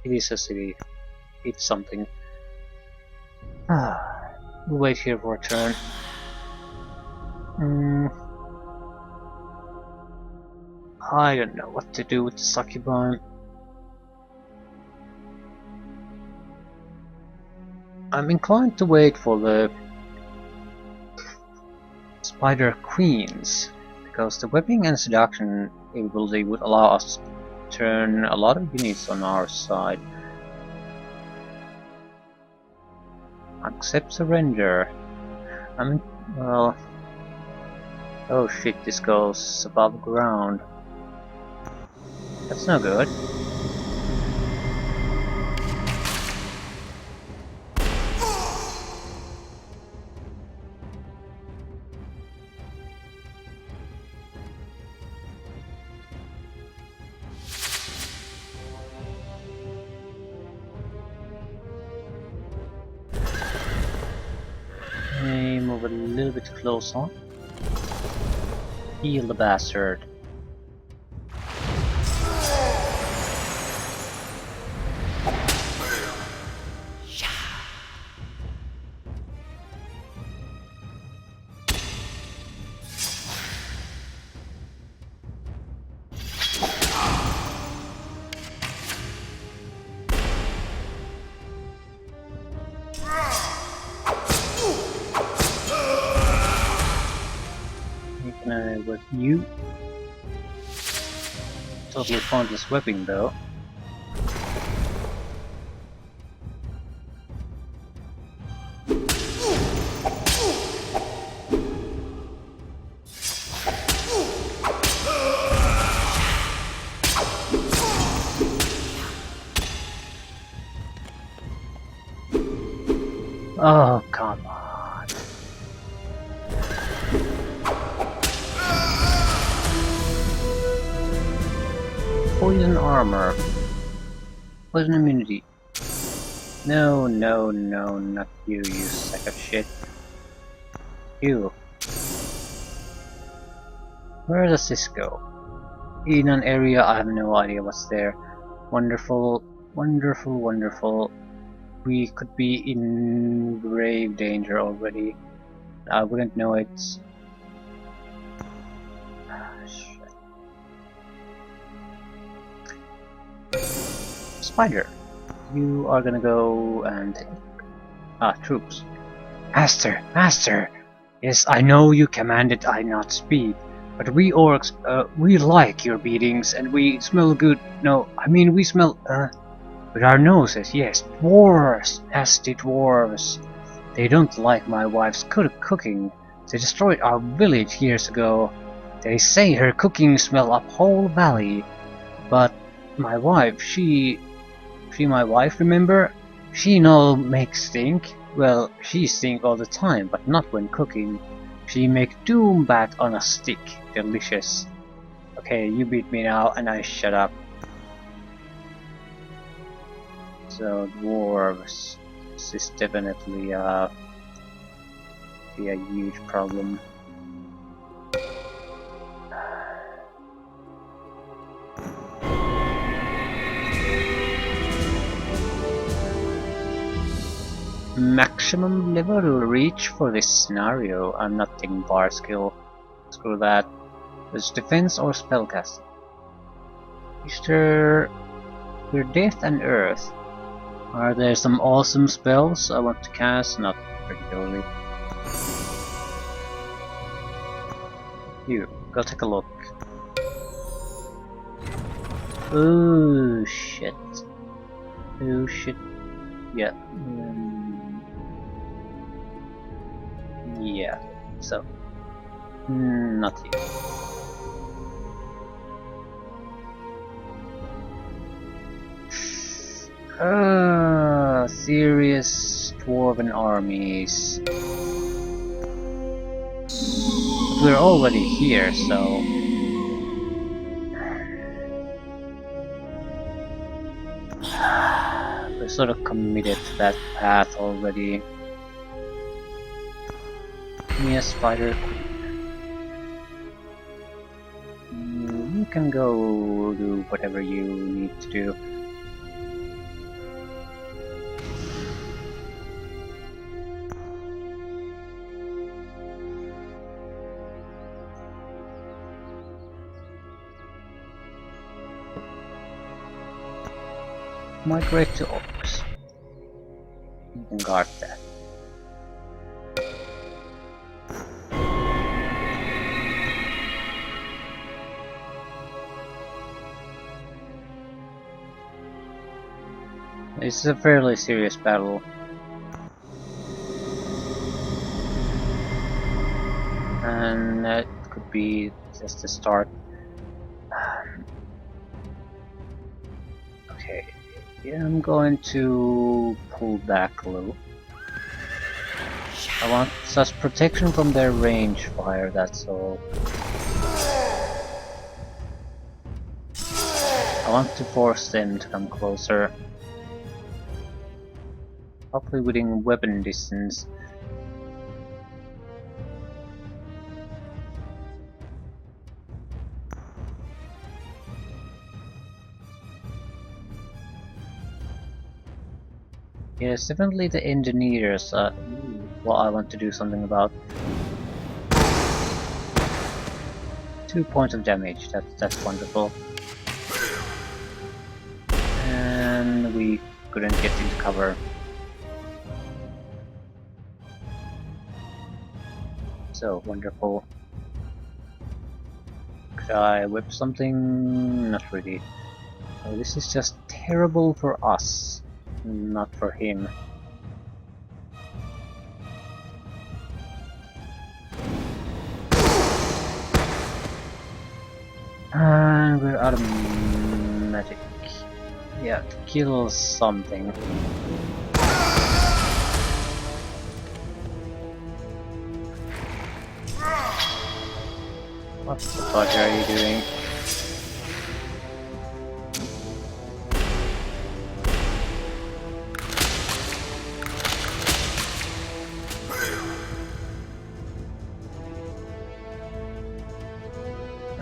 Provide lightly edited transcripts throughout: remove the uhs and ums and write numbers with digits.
It is a city. It's something. We'll wait here for a turn. I don't know what to do with the succubi. I'm inclined to wait for the Spider Queens, because the webbing and seduction ability would allow us to turn a lot of units on our side. Accept surrender. Well... Oh shit, this goes above ground. That's no good. Move a little bit closer. Heal the bastard. With you. Totally pointless webbing though. Oh, come on. Poison armor. Poison immunity. No, no, no, not you, you sack of shit. You. Where does this go? In an area I have no idea what's there. Wonderful, wonderful, wonderful. We could be in grave danger already. I wouldn't know it. Spider, you are gonna go and take troops. Master, master. Yes, I know you commanded I not speak, but we orcs, we like your beatings, and we smell good. No, I mean we smell with our noses. Yes, dwarves, nasty dwarves. They don't like my wife's cooking. They destroyed our village years ago. They say her cooking smell up whole valley, but my wife, she my wife, remember? She no make stink. Well, she stink all the time, but not when cooking. She make doom bat on a stick. Delicious. Okay, you beat me now, and I shut up. So, dwarves. This is definitely be a huge problem. Maximum level reach for this scenario. I'm not taking bar skill. Screw that. It's defense or spellcasting. Mr. Your Death and Earth. Are there some awesome spells I want to cast? Not particularly. You, go take a look. Oh shit. Oh shit. Yeah. Yeah, so not you. Serious dwarven armies. But we're already here, so we're sort of committed to that path already. Give me a spider. You can go do whatever you need to do. migrate to orcs. You can guard that. This is a fairly serious battle. And that could be just the start. Okay, yeah, I'm going to pull back a little. I want such protection from their range fire, that's all. I want to force them to come closer. Hopefully within weapon distance. Yes, definitely the engineers what I want to do something about. 2 points of damage, that's wonderful. And we couldn't get into cover. So wonderful. Could I whip something? Not really. Oh, this is just terrible for us, not for him. And we're out of magic. Yeah, to kill something. What the fuck are you doing?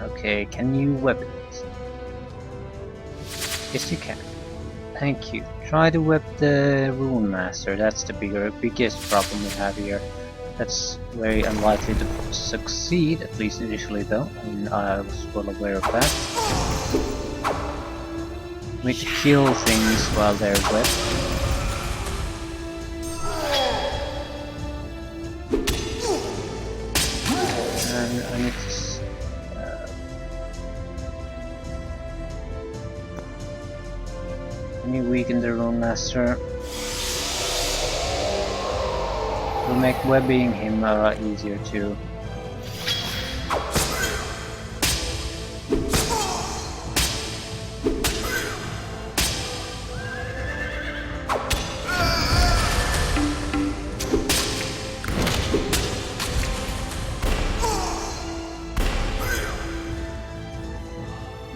Okay, can you whip it? Yes, you can. Thank you. Try to whip the Rune Master. That's the biggest problem we have here. That's very unlikely to succeed, at least initially though, and I was well aware of that. We need to kill things while they're wet. And I need to can you weaken the Rune Master? Will make webbing him a lot easier too.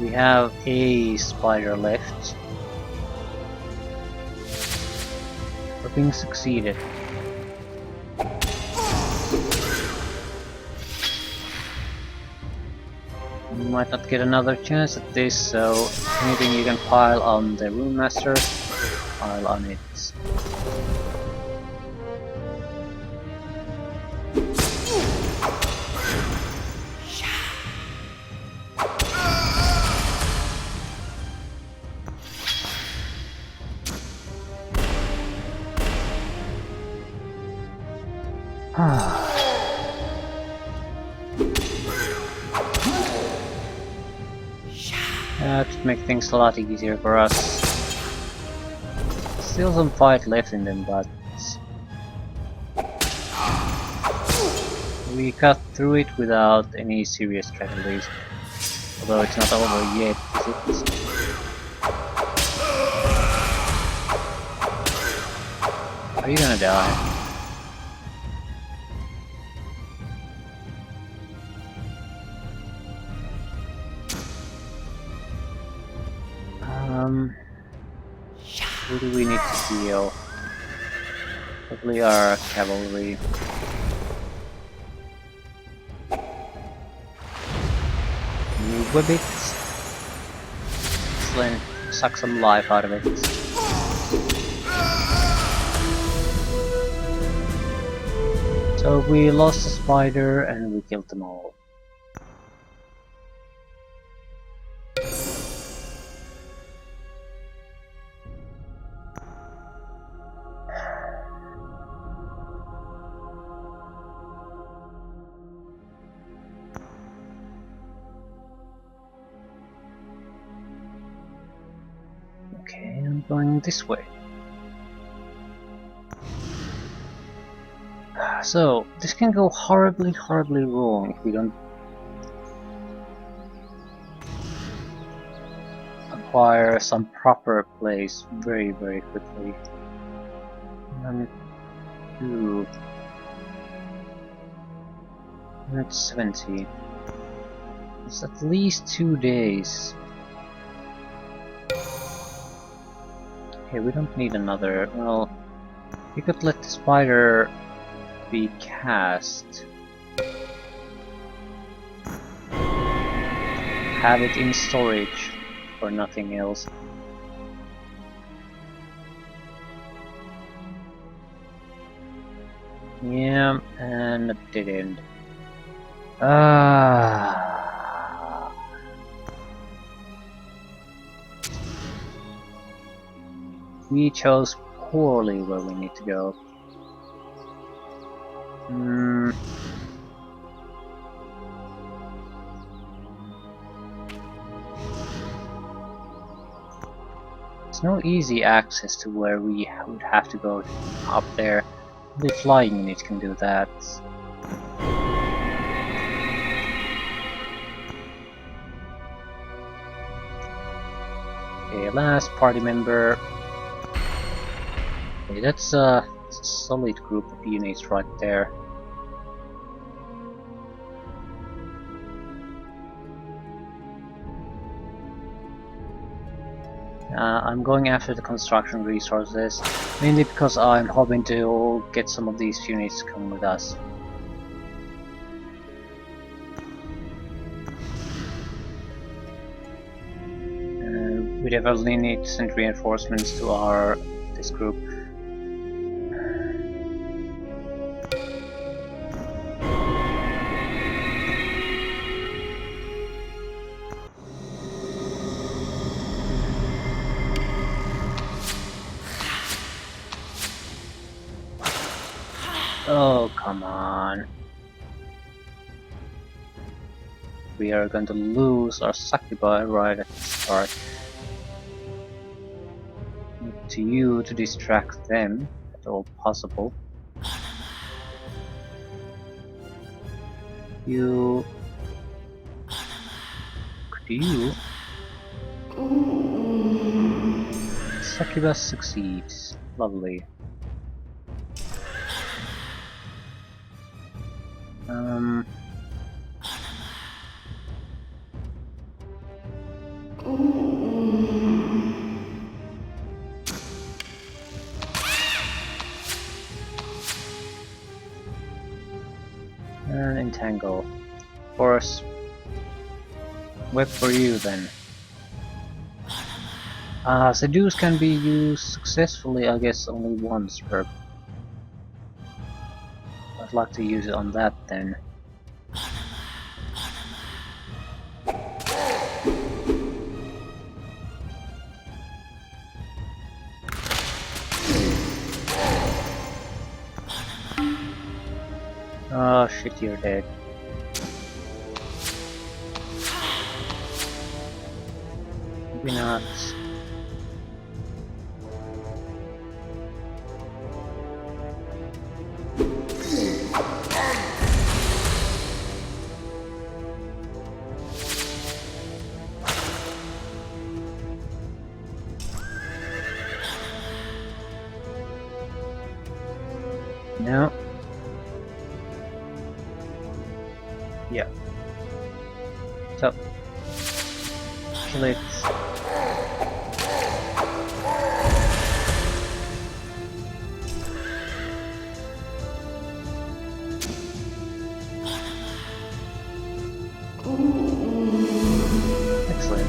We have a spider left. We're being succeeded. You might not get another chance at this, so anything you can pile on the Rune Master, pile on it. That should make things a lot easier for us. Still some fight left in them, but we cut through it without any serious casualties. Although it's not over yet, is it? Are you gonna die? Who do we need to heal? Probably our cavalry. You whip it. Excellent. Suck some life out of it. So we lost the spider and we killed them all. I'm going this way. So, this can go horribly, horribly wrong if we don't acquire some proper place very, very quickly. 1, 2, 170. It's at least 2 days. Okay, we don't need another. Well, we could let the spider be cast. Have it in storage for nothing else. Yeah, and it didn't. We chose poorly where we need to go. There's no easy access to where we would have to go up there. Only flying units can do that. Okay, last party member. Okay, that's a solid group of units right there. I'm going after the construction resources, mainly because I'm hoping to get some of these units to come with us. We definitely need to send reinforcements to this group. Oh, come on. We are going to lose our Succubi right at the start. To you to distract them at all possible. Could you? Succubus succeeds. Lovely. And entangle. Of course. Whip for you then. Seduce can be used successfully, I guess, only once per. I'd like to use it on that then. Oh shit, you're dead. Maybe not. No. Yeah. So, kill it. Excellent.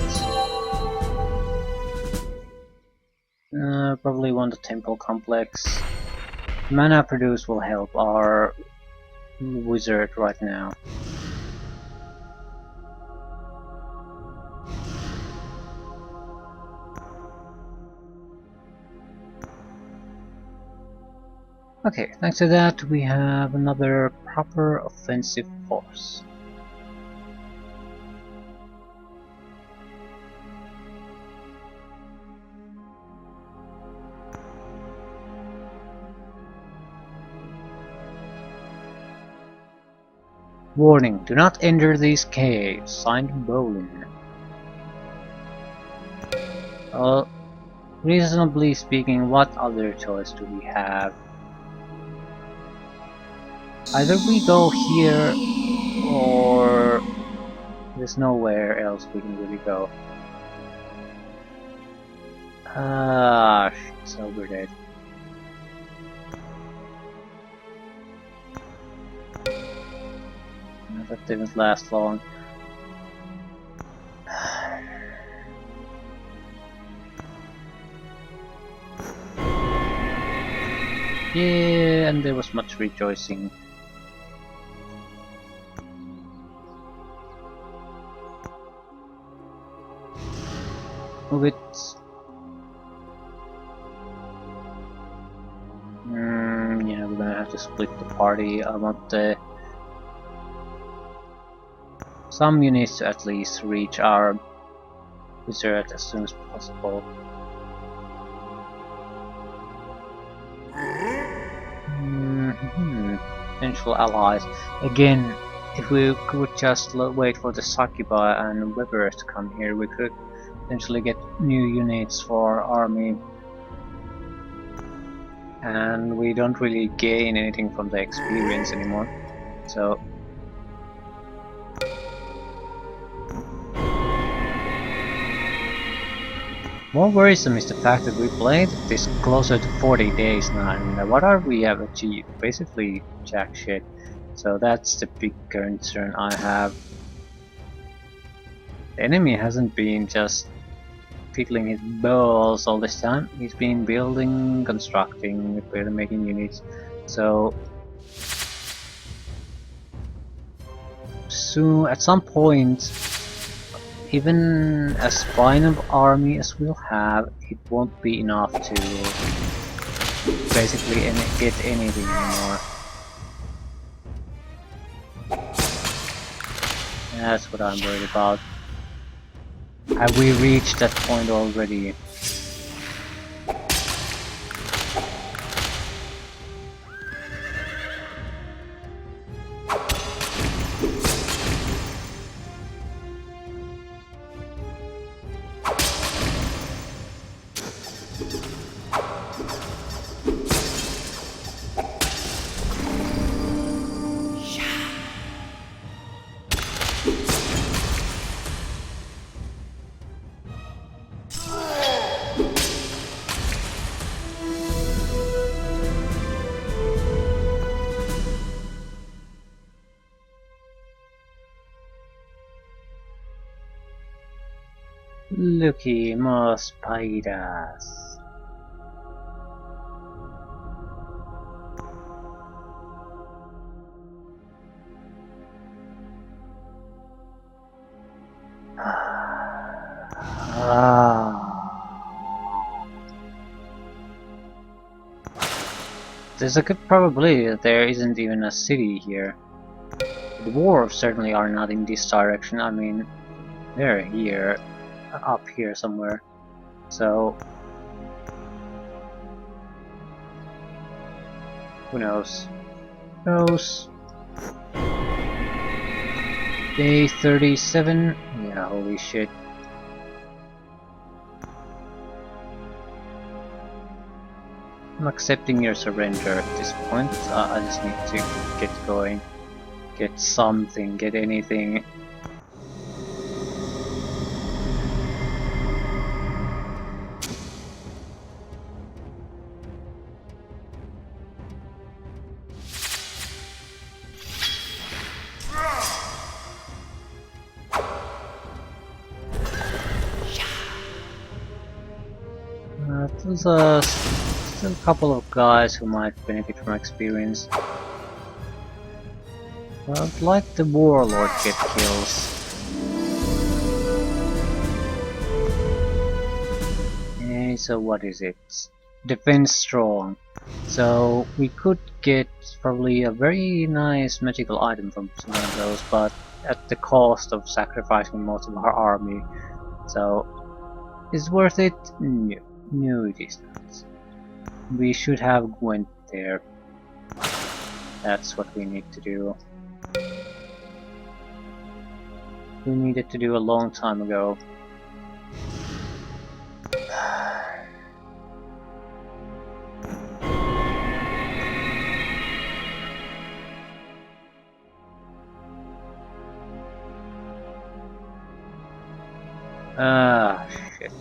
Probably want the temple complex. Mana produced will help our wizard right now. Okay, thanks to that we have another proper offensive force. Warning, do not enter these caves. Signed Bolin. Well, reasonably speaking, what other choice do we have? Either we go here, or there's nowhere else we can really go. Ah, shit, so we're dead. That didn't last long. Yeah, and there was much rejoicing. Move it. Yeah, we're gonna have to split the party. I want some units to at least reach our wizard as soon as possible. Potential allies. Again, if we could just wait for the Sakuba and Weber to come here, we could potentially get new units for our army. And we don't really gain anything from the experience anymore. So more worrisome is the fact that we played this closer to 40 days now, and what are we have achieved? Basically jack shit. So that's the big concern I have. The enemy hasn't been just fiddling his balls all this time. He's been building, constructing, making units. So soon, at some point, even as fine of army as we'll have, it won't be enough to basically get anything anymore. That's what I'm worried about. Have we reached that point already? Looky, more spiders. There's a good probability that there isn't even a city here. The dwarves certainly are not in this direction. I mean, they're here, up here somewhere. So who knows? Who knows? Day 37. Yeah, holy shit. I'm accepting your surrender at this point. I just need to get going. Get something, get anything. There's still a couple of guys who might benefit from experience. Well, I'd like the warlord get kills. Okay, so what is it? Defense strong. So we could get probably a very nice magical item from one of those, but at the cost of sacrificing most of our army. So is it worth it? No. No, it is not. We should have went there. That's what we need to do. we needed to do a long time ago. Ah, shit.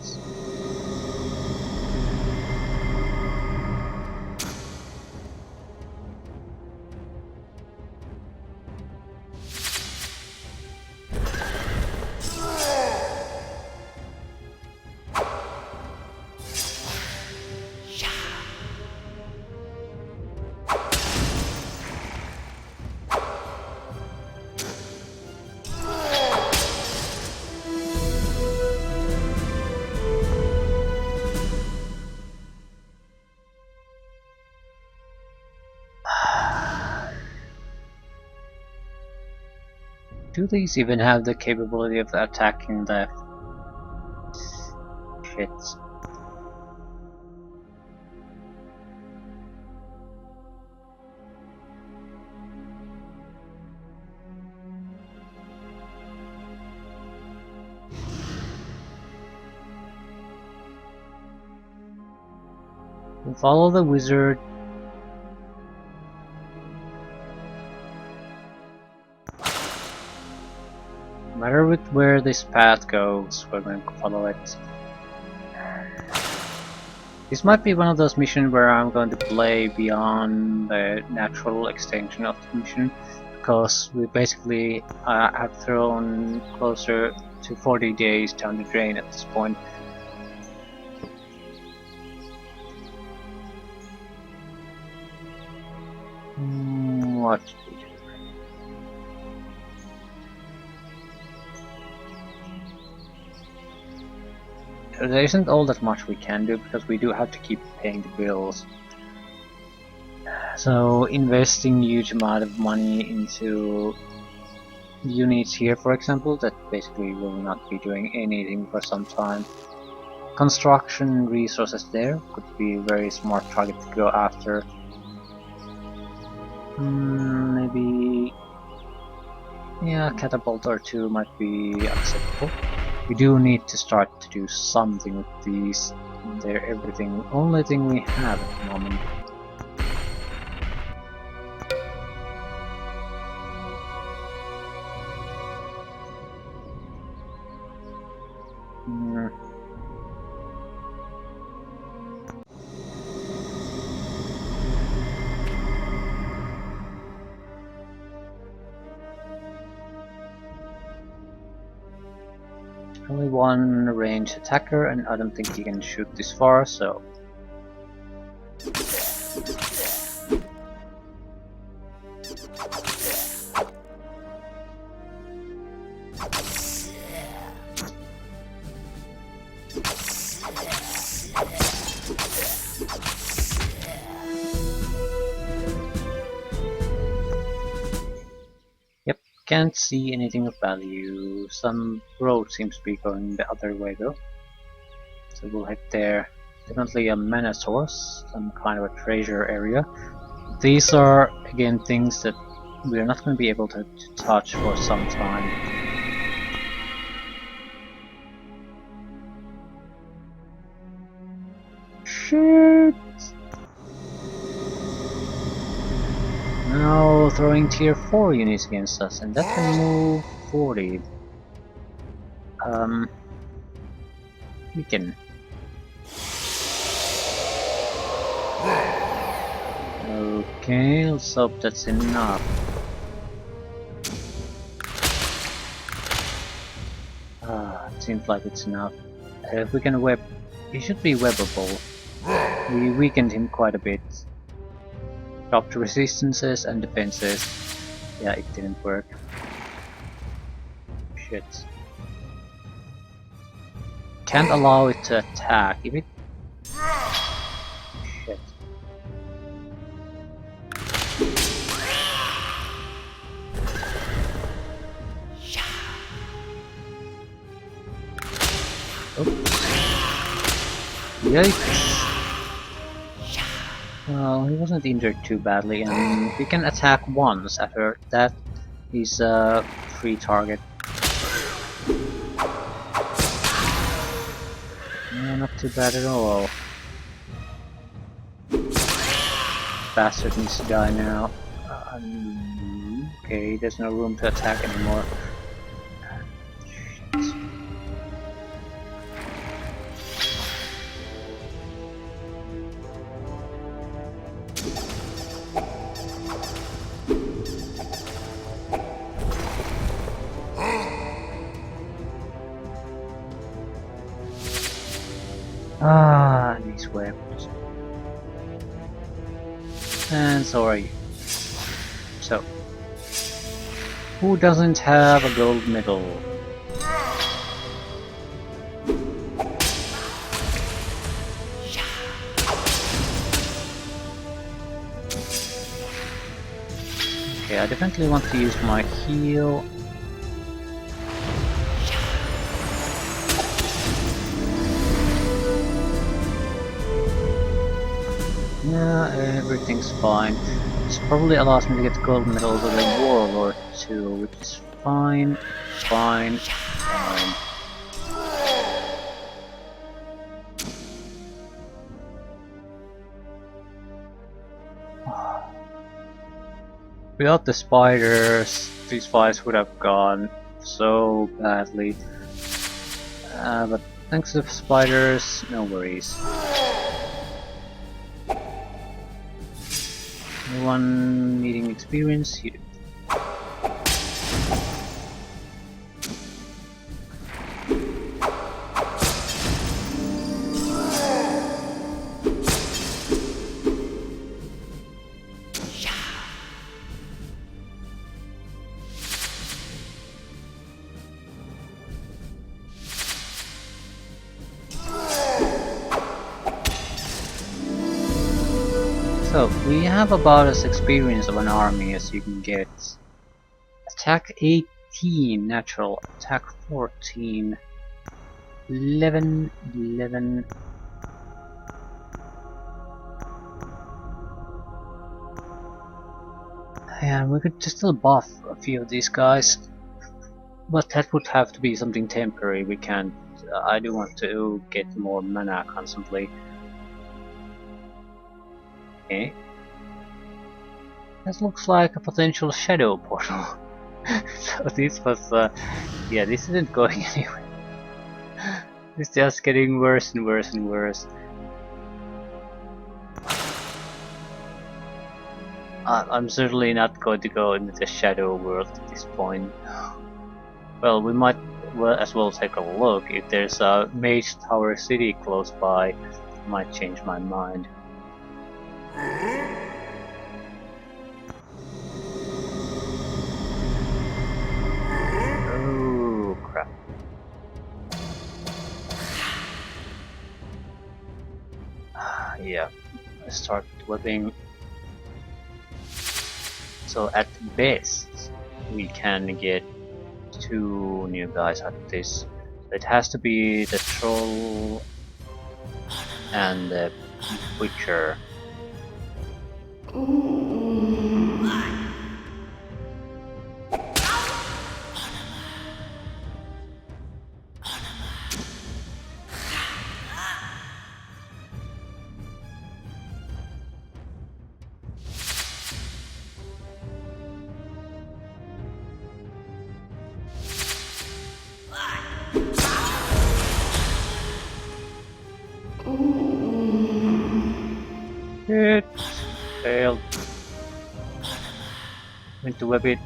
Do these even have the capability of attacking the shit? We follow the wizard. No matter with where this path goes, we're going to follow it. This might be one of those missions where I'm going to play beyond the natural extension of the mission, because we basically have thrown closer to 40 days down the drain at this point. What? There isn't all that much we can do because we do have to keep paying the bills. So investing huge amount of money into units here, for example, that basically will not be doing anything for some time. Construction resources there could be a very smart target to go after. Maybe, yeah, catapult or two might be acceptable. We do need to start to do something with these. They're everything, only thing we have at the moment. Only one ranged attacker, and I don't think he can shoot this far, so... Yep, can't see anything of value. Some road seems to be going the other way though. So we'll head there. Definitely a mana source, some kind of a treasure area. These are again things that we're not going to be able to touch for some time. Shit! Now throwing tier 4 units against us, and that can move 40. We can. Okay, let's hope that's enough. It seems like it's enough. If we can web, he should be webbable. We weakened him quite a bit. Dropped resistances and defenses. Yeah, it didn't work. Shit. Can't allow it to attack. If it... Shit. Oops. Yikes. Well, he wasn't injured too badly, and he can attack once. After that, he's a free target. not too bad at all. Bastard needs to die now. Okay, there's no room to attack anymore. Ah, these weapons. And so are you. So, who doesn't have a gold medal? Okay, I definitely want to use my heal. Yeah, everything's fine. This probably allows me to get the gold medal with a warlord too, which is fine, fine. Without the spiders, these fights would have gone so badly. But thanks to the spiders, no worries. Anyone needing experience? You do. So, we have about as experience of an army as you can get. Attack 18 natural, attack 14, 11, 11. And we could just still buff a few of these guys, but that would have to be something temporary. We can't. I do want to get more mana constantly. Okay. This looks like a potential shadow portal. So this was, yeah, this isn't going anywhere. It's just getting worse and worse and worse. I'm certainly not going to go into the shadow world at this point. Well, we might as well take a look. If there's a Mage Tower City close by, I might change my mind. Oh crap. Yeah, I start whipping. So at best, we can get 2 new guys out of this. It has to be the troll and the butcher. It failed. Need to whip it.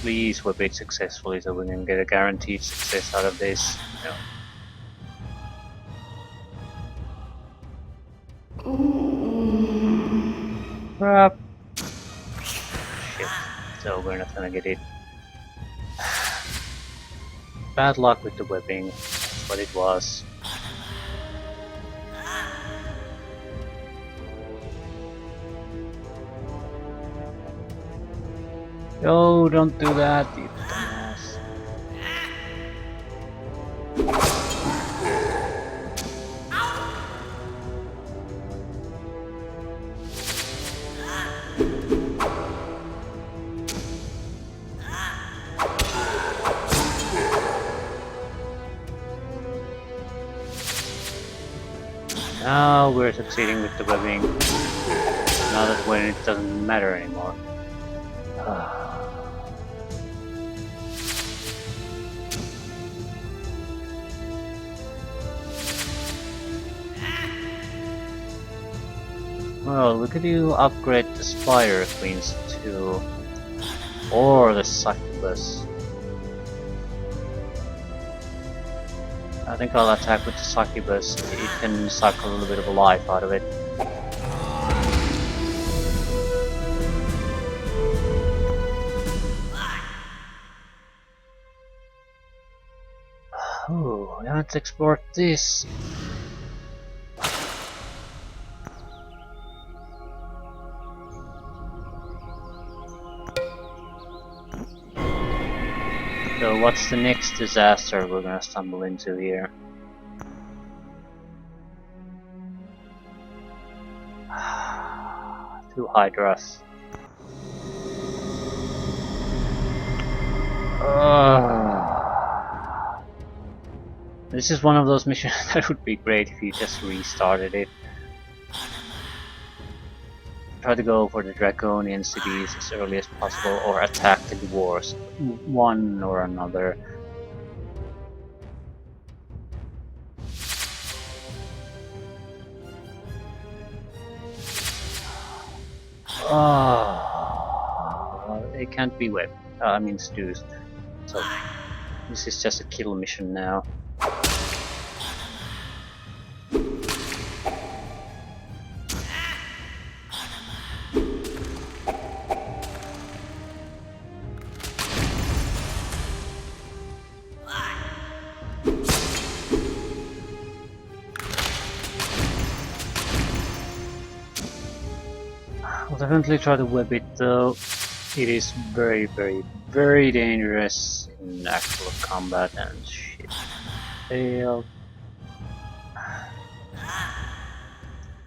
Please whip it successfully so we can get a guaranteed success out of this. No. Crap. Shit. So we're not gonna get it. Bad luck with the whipping. That's what it was. No, don't do that, you dumbass. now we're succeeding with the webbing. Now that when it doesn't matter anymore. Well, we could do upgrade the spider queens too, or the succubus. I think I'll attack with the succubus. It can suck a little bit of life out of it. Oh, let's export this. So what's the next disaster we're gonna stumble into here? Two hydras. This is one of those missions that would be great if you just restarted it. Try to go for the Draconian cities as early as possible, or attack the dwarves, one or another. They can't be webbed. I mean stews. So this is just a kill mission now. I'll definitely try to web it though. It is very, very, very dangerous in actual combat and shit.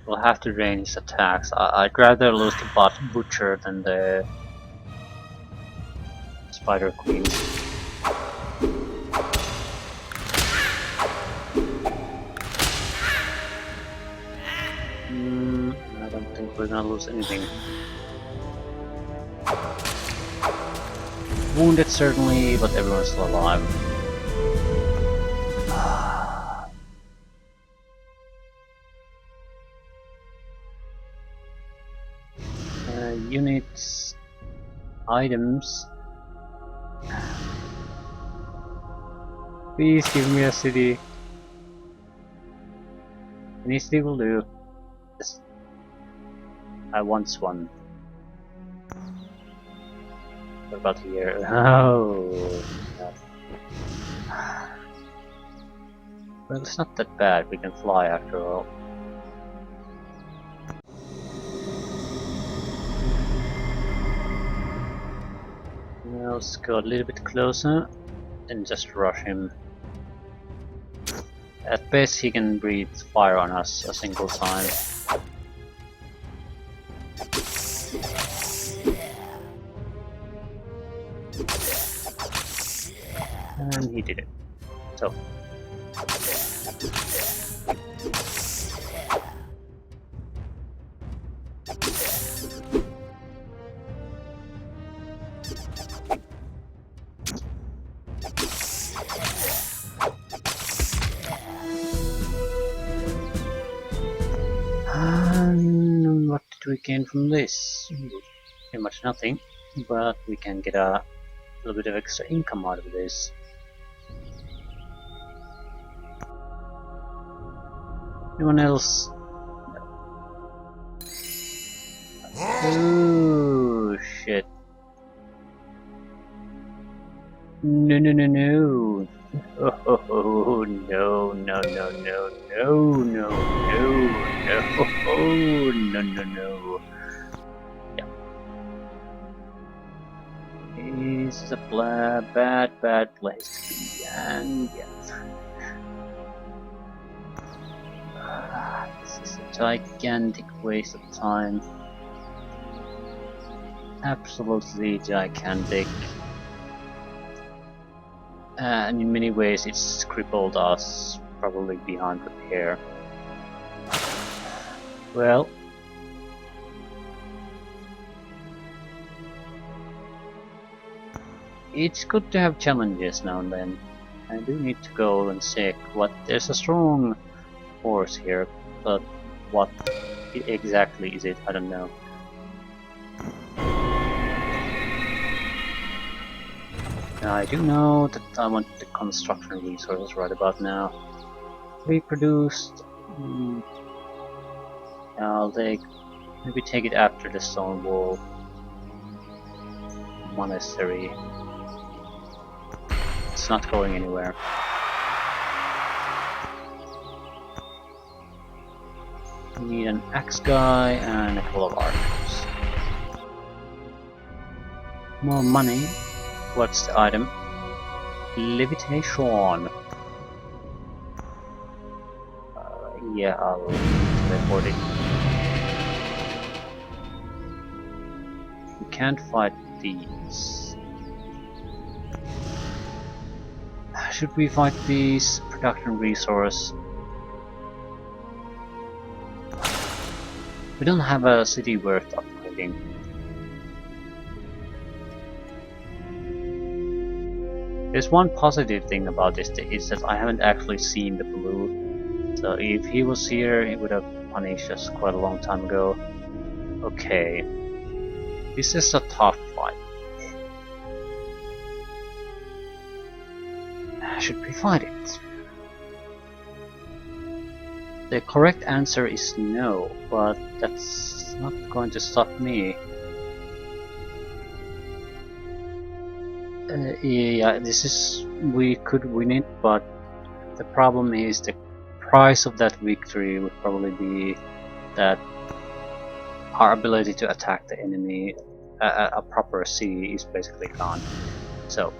We'll have to drain his attacks. I'd rather lose the butcher than the spider queen. I don't think we're gonna lose anything. Wounded certainly, but everyone's still alive. Units, items. Please give me a city. Any city will do. Yes. I want one. What about here? Oh. Well, it's not that bad. We can fly after all. Now let's go a little bit closer and just rush him. At best he can breathe fire on us a single time. And he did it. So. What did we gain from this? Pretty much nothing, but we can get a little bit of extra income out of this. Anyone else? No. Oh shit. No no no no. Oh no no no no no no no no no no no. Yeah. This is a bad place to be, and yeah. This is a gigantic waste of time. Absolutely gigantic. And in many ways it's crippled us, probably beyond repair. Well, it's good to have challenges now and then. I do need to go and check what. There's a strong force here, but what exactly is it? I don't know. I do know that I want the construction resources right about now. Reproduced. I'll maybe take it after the stone wall monastery. It's not going anywhere. We need an axe guy and a couple of archers. More money. What's the item? Levitation. Yeah, I'll report it. We can't fight these. Should we fight these? Production resource. We don't have a city worth upgrading. There's one positive thing about this is that I haven't actually seen the blue. So if he was here, he would have punished us quite a long time ago. Okay. This is a tough fight. Should we fight it? The correct answer is no, but that's not going to stop me. Yeah, we could win it, but the problem is the price of that victory would probably be that our ability to attack the enemy, a proper city, is basically gone. So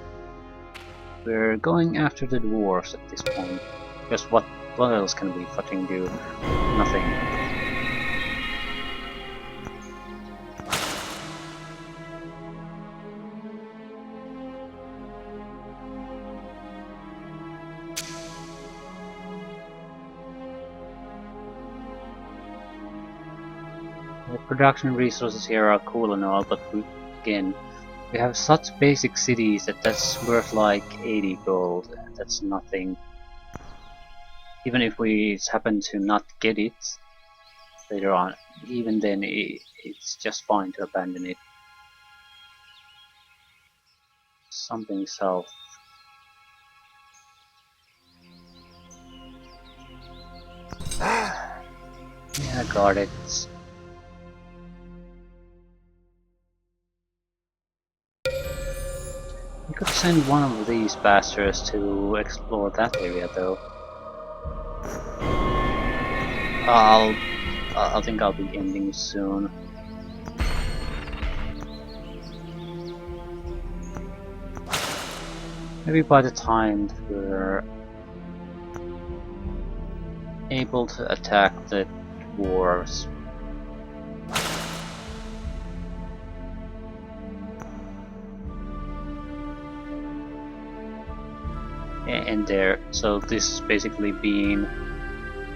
we're going after the dwarves at this point, because what else can we fucking do? Nothing. The production resources here are cool and all, but we have such basic cities that's worth like 80 gold. That's nothing. Even if we happen to not get it later on, even then it's just fine to abandon it. Something south. Yeah, got it. We could send one of these bastards to explore that area, though. I think I'll be ending soon. Maybe by the time we're able to attack the dwarves. And there, so this is basically being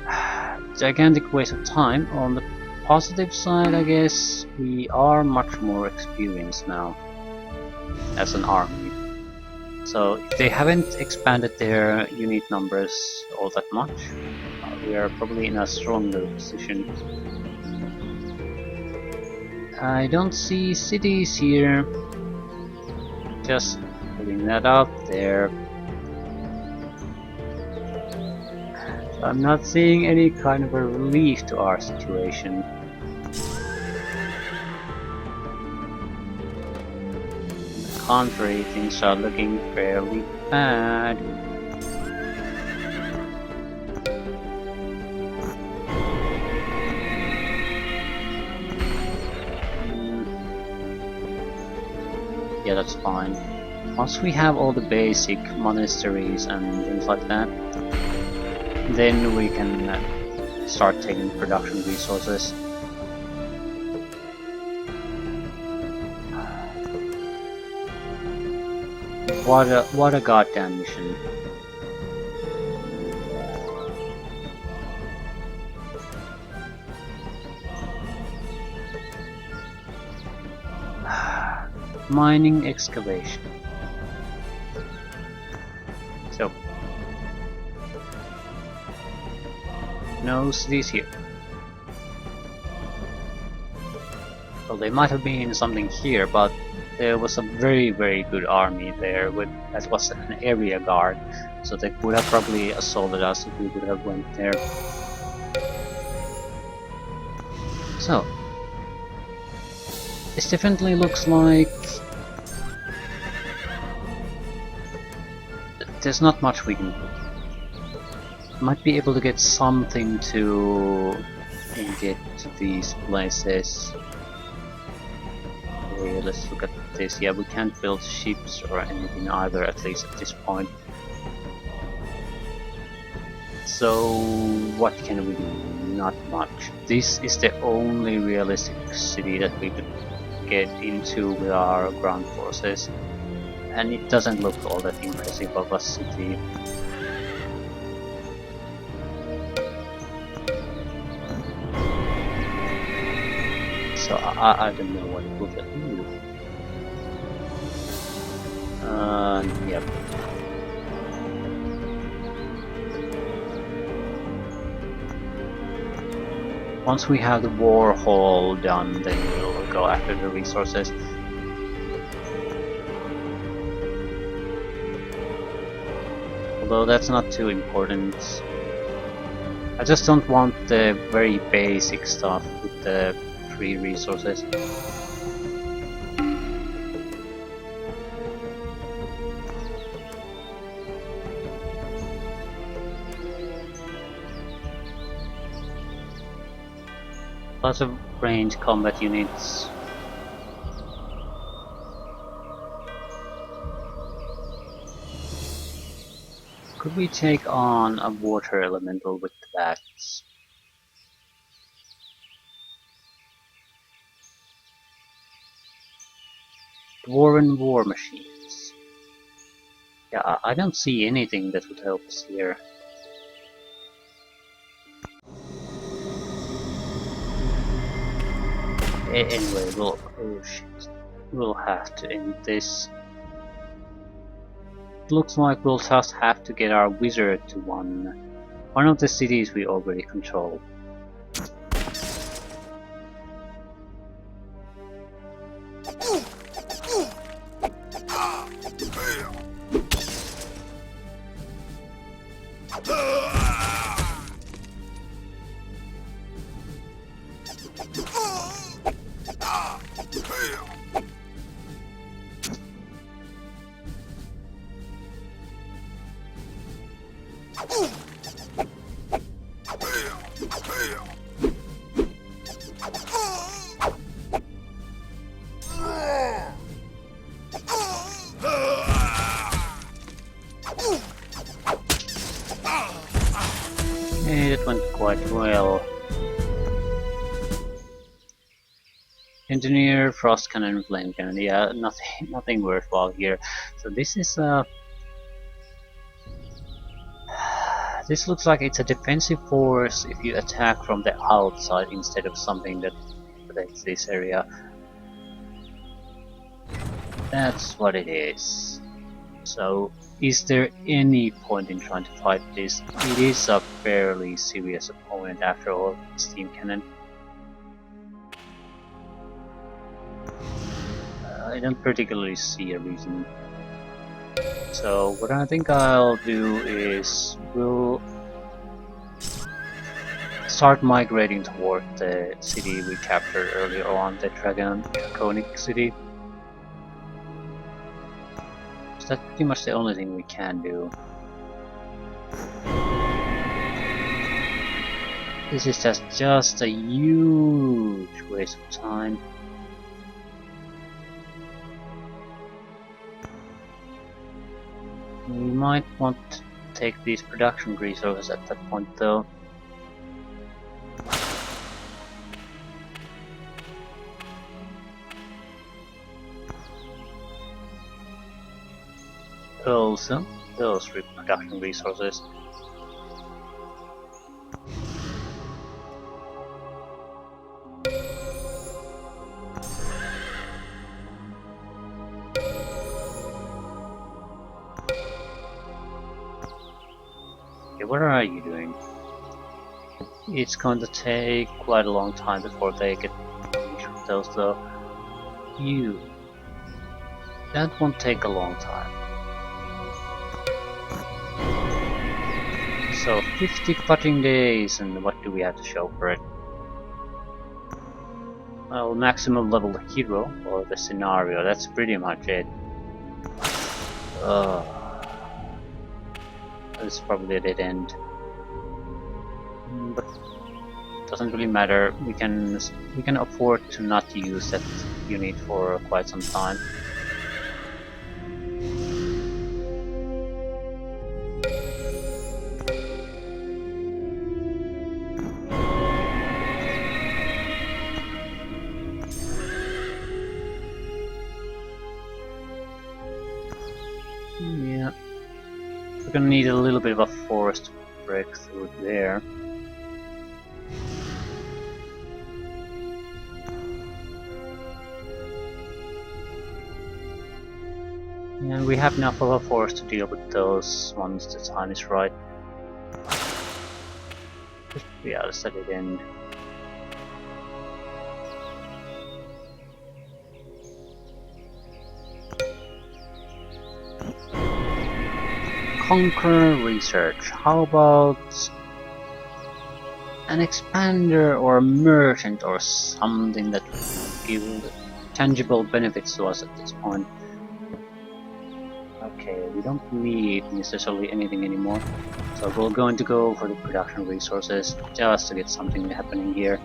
a gigantic waste of time. On the positive side, I guess, we are much more experienced now as an army. So if they haven't expanded their unit numbers all that much, we are probably in a stronger position. I don't see cities here. Just putting that out there. I'm not seeing any kind of a relief to our situation. On the contrary, things are looking fairly bad. Yeah, that's fine. Once we have all the basic monasteries and things like that, then we can start taking production resources. What a goddamn mission. Mining excavation. So, no cities here. Well, they might have been something here, but there was a very good army there that was an area guard, so they would have probably assaulted us if we would have went there. So, this definitely looks like there's not much we can do. Might be able to get something to get to these places. Okay, let's look at this. Yeah, we can't build ships or anything either, at least at this point. So what can we do? Not much. This is the only realistic city that we could get into with our ground forces, and it doesn't look all that impressive of a city. So I don't know what it would do. Yep. Once we have the war hall done, then we'll go after the resources. Although that's not too important. I just don't want the very basic stuff with the free resources. Lots of ranged combat units. Could we take on a water elemental with that? Dwarven war machines. Yeah, I don't see anything that would help us here. Anyway, we'll have to end this. It looks like we'll just have to get our wizard to one of the cities we already control. It went quite well. Engineer, frost cannon, flame cannon. Yeah, nothing worthwhile here. So this is this looks like it's a defensive force if you attack from the outside instead of something that protects this area. That's what it is. So, is there any point in trying to fight this? It is a fairly serious opponent after all, steam cannon. I don't particularly see a reason. So what I think I'll do is we'll start migrating toward the city we captured earlier on, the Draconic city. So that's pretty much the only thing we can do. This is just a huge waste of time. We might want to take these production resources at that point though. Also, those production resources. what are you doing? It's going to take quite a long time before they get those though. You. That won't take a long time. So 50 putting days, and what do we have to show for it? Well, maximum level hero or the scenario, that's pretty much it. This is probably a dead end. But doesn't really matter. We can afford to not use that unit for quite some time. Yeah, we're gonna need a little bit of a forest to break through there. And we have enough of a force to deal with those once the time is right. Yeah, let's set it in. Conquer research. How about an expander or a merchant or something that will give tangible benefits to us at this point? Okay, we don't need necessarily anything anymore, so we're going to go for the production resources just to get something happening here.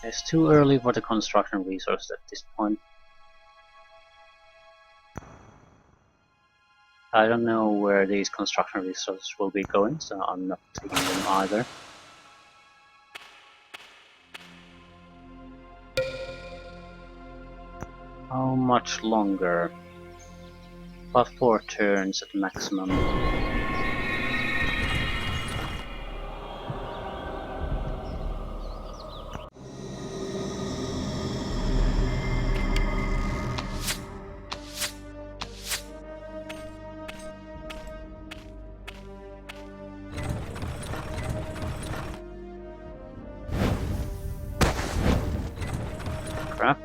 It's too early for the construction resources at this point. I don't know where these construction resources will be going, so I'm not taking them either. How much longer? About 4 turns at maximum. Crap.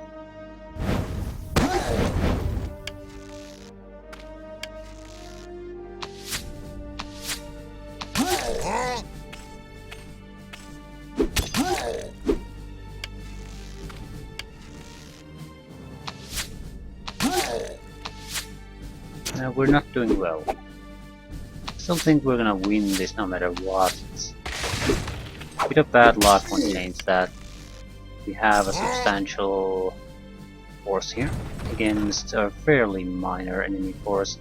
We're not doing well. Still think we're gonna win this no matter what. A bit of bad luck won't change that. We have a substantial force here against a fairly minor enemy force.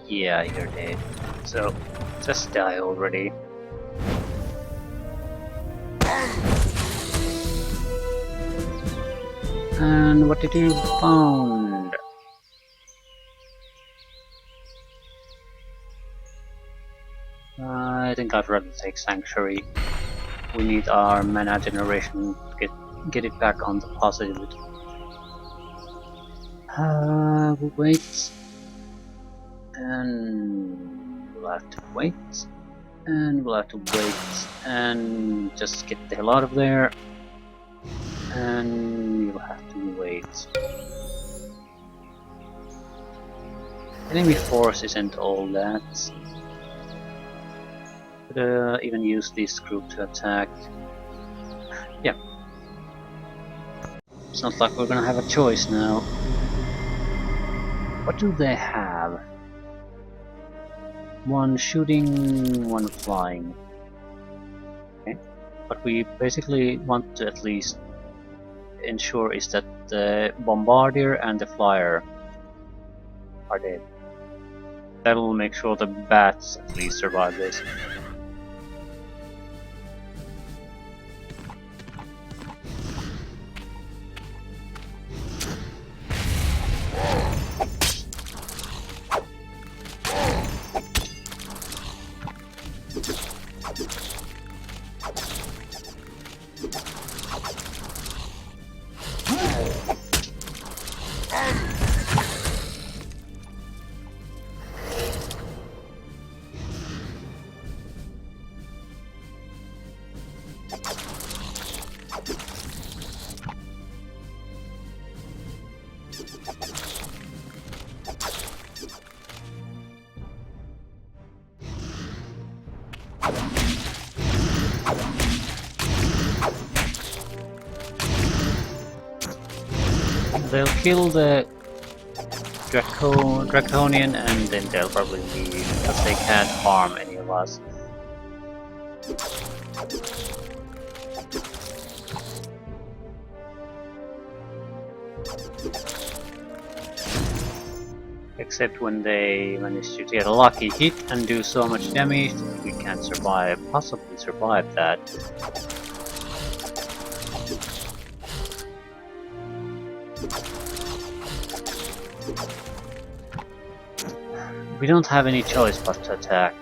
Yeah, you're dead. So, just die already. And what did you found? I think I'd rather take Sanctuary. We need our mana generation to get it back on the positive. We'll wait. And we'll have to wait. And we'll have to wait. And just get the hell out of there. And you'll have to wait. Enemy force isn't all that. Could even use this group to attack. Yeah. It's not like we're gonna have a choice now. What do they have? One shooting, one flying. Okay. What we basically want to at least ensure is that the bombardier and the flyer are dead. That will make sure the bats at least survive this. They'll kill the Draconian and then they'll probably leave because they can't harm any of us. Except when they manage to get a lucky hit and do so much damage that we can't possibly survive that. We don't have any choice but to attack.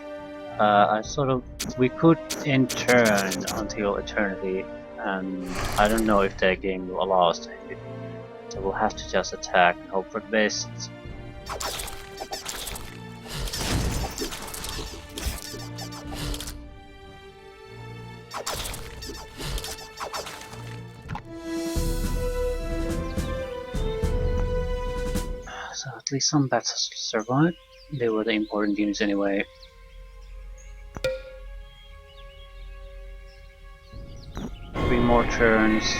We could end turn until eternity, and I don't know if the game will allow us to end it. So we'll have to just attack and hope for the best. So at least some bats survived. They were the important units anyway. Three more turns.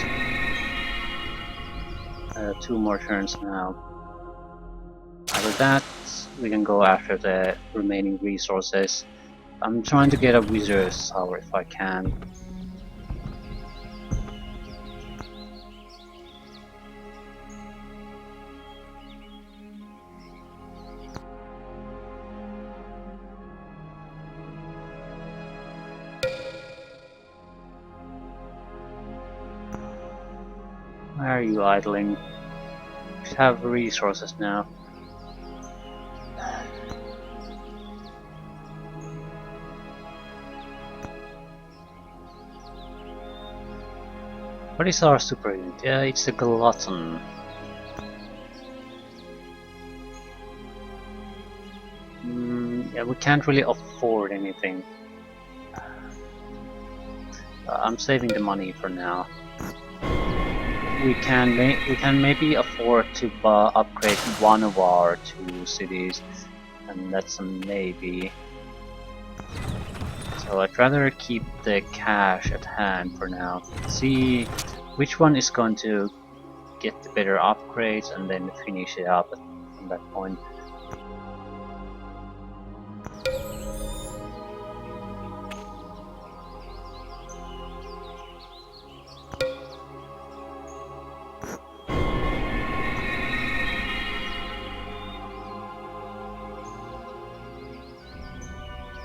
2 more turns now. After that, we can go after the remaining resources. I'm trying to get a wizard's tower if I can. Why are you idling? We have resources now. What is our super unit? Yeah, it's the Glutton. Yeah, we can't really afford anything. I'm saving the money for now. We can maybe afford to upgrade one of our 2 cities, and that's a maybe. So I'd rather keep the cash at hand for now. See which one is going to get the better upgrades, and then finish it up from that point.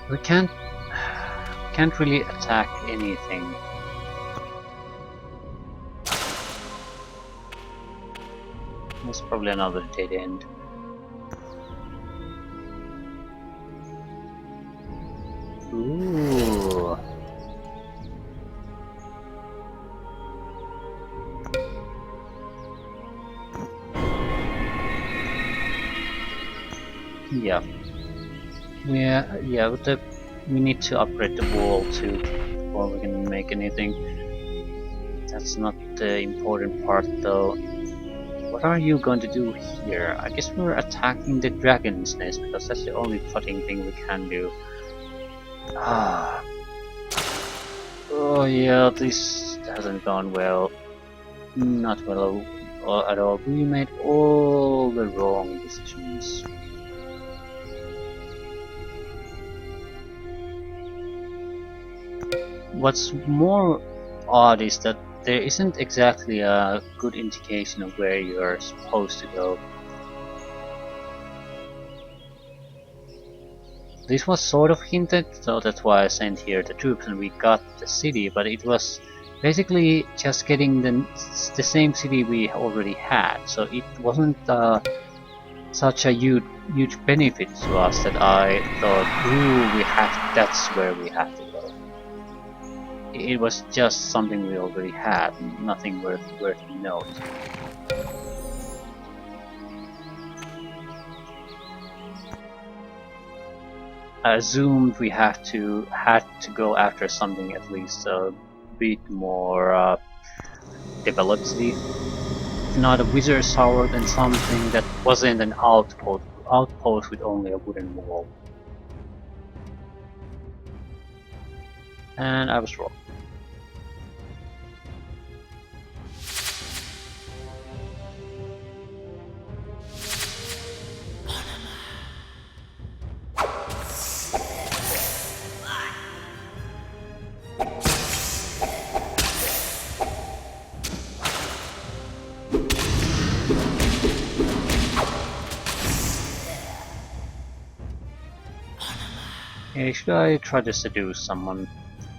We can't really attack anything. It's probably another dead end. Ooh. Yeah. Yeah, we need to upgrade the wall too before we can make anything. That's not the important part though. What are you going to do here? I guess we're attacking the dragon's nest because that's the only fighting thing we can do. Ah. Oh yeah, this hasn't gone well. Not well at all. We made all the wrong decisions. What's more odd is that there isn't exactly a good indication of where you're supposed to go. This was sort of hinted, so that's why I sent here the troops and we got the city, but it was basically just getting the same city we already had, so it wasn't such a huge benefit to us that I thought, ooh, that's where we have to go. It was just something we already had, nothing worth note. I assumed we had to go after something at least a bit more developed city. If not a wizard's tower, then something that wasn't an outpost with only a wooden wall. And I was wrong. Hey, should I try to seduce someone?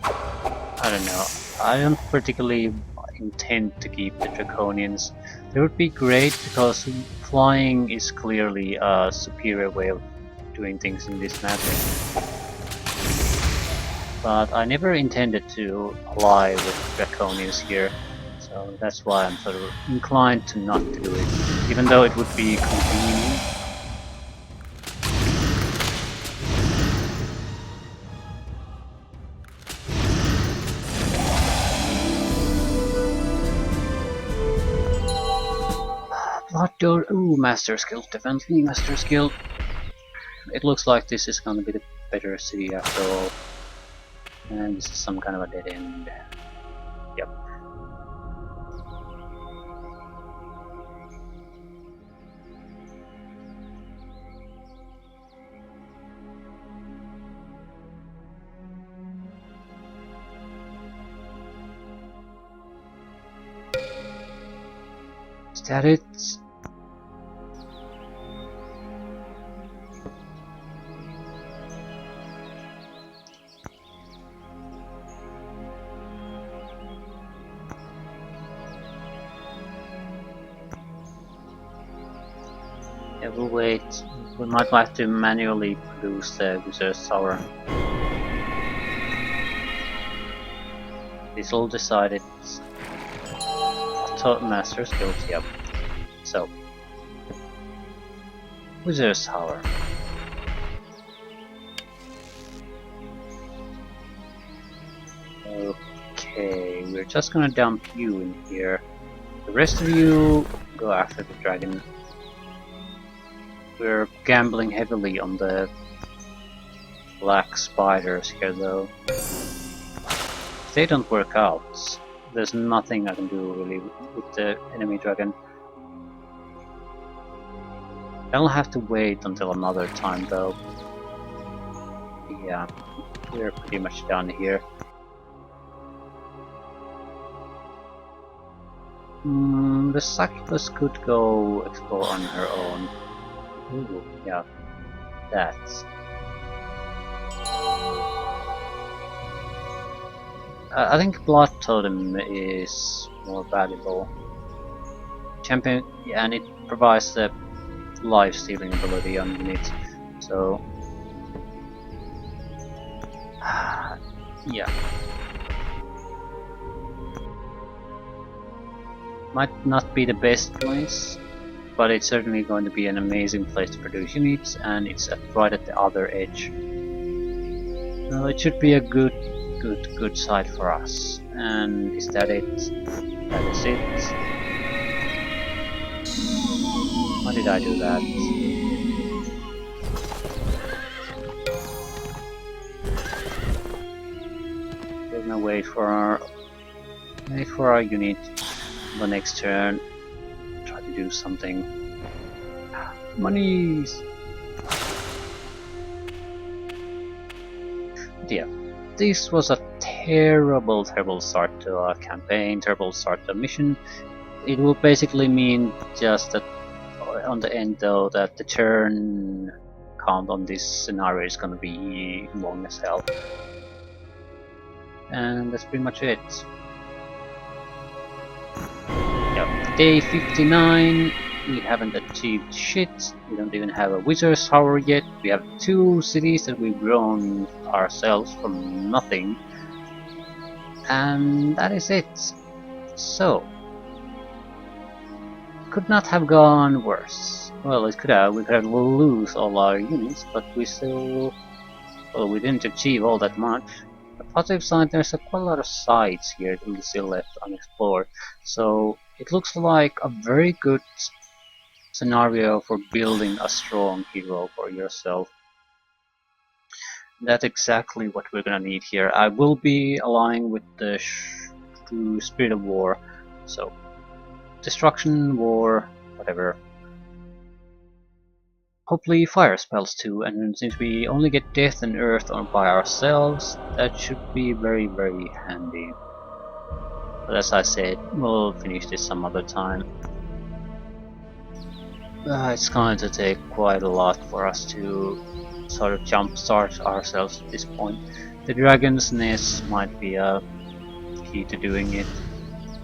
I don't know. I don't particularly intend to keep the Draconians. They would be great because flying is clearly a superior way of doing things in this map. But I never intended to ally with Draconians here, so that's why I'm sort of inclined to not to do it, even though it would be convenient. Blood door, ooh, master skill, definitely master skill. It looks like this is gonna be the better city after all. And this is some kind of a dead end. Yep. Is that it? Yeah, we'll wait. We might like to manually produce the Wizard's Tower. It's all decided. Master skills, yep. So, Wizard's Tower. Okay, we're just gonna dump you in here. The rest of you go after the dragon. We're gambling heavily on the black spiders here though. If they don't work out, there's nothing I can do really with the enemy dragon. I'll have to wait until another time though. Yeah, we're pretty much done here. The succubus could go explore on her own. Ooh, yeah, that's. I think Blood Totem is more valuable. Champion, yeah, and it provides the life stealing ability on units, so. Yeah. Might not be the best place, but it's certainly going to be an amazing place to produce units, and it's right at the other edge. So it should be a good site for us. And is that it? That is it. Why did I do that? We're gonna wait for our unit the next turn. Try to do something. Monies! But yeah, this was a terrible, terrible start to a campaign, terrible start to a mission. It will basically mean just that on the end though that the turn count on this scenario is gonna be long as hell. And that's pretty much it. Yep. Day 59, we haven't achieved shit. We don't even have a wizard's tower yet. We have 2 cities that we've grown ourselves from nothing. And that is it. So, could not have gone worse. Well, it could have. We could have lose all our units, but we still... well, we didn't achieve all that much. The positive side, there's quite a lot of sites here that we still left unexplored. So, it looks like a very good scenario for building a strong hero for yourself. That's exactly what we're gonna need here. I will be aligning with the Spirit of War, so destruction, war, whatever. Hopefully fire spells too, and since we only get death and earth by ourselves, that should be very, very handy. But as I said, we'll finish this some other time. It's going to take quite a lot for us to sort of jumpstart ourselves at this point. The dragon's nest might be a key to doing it,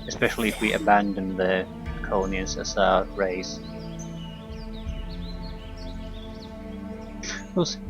especially if we abandon the Draconians as a race. We'll see.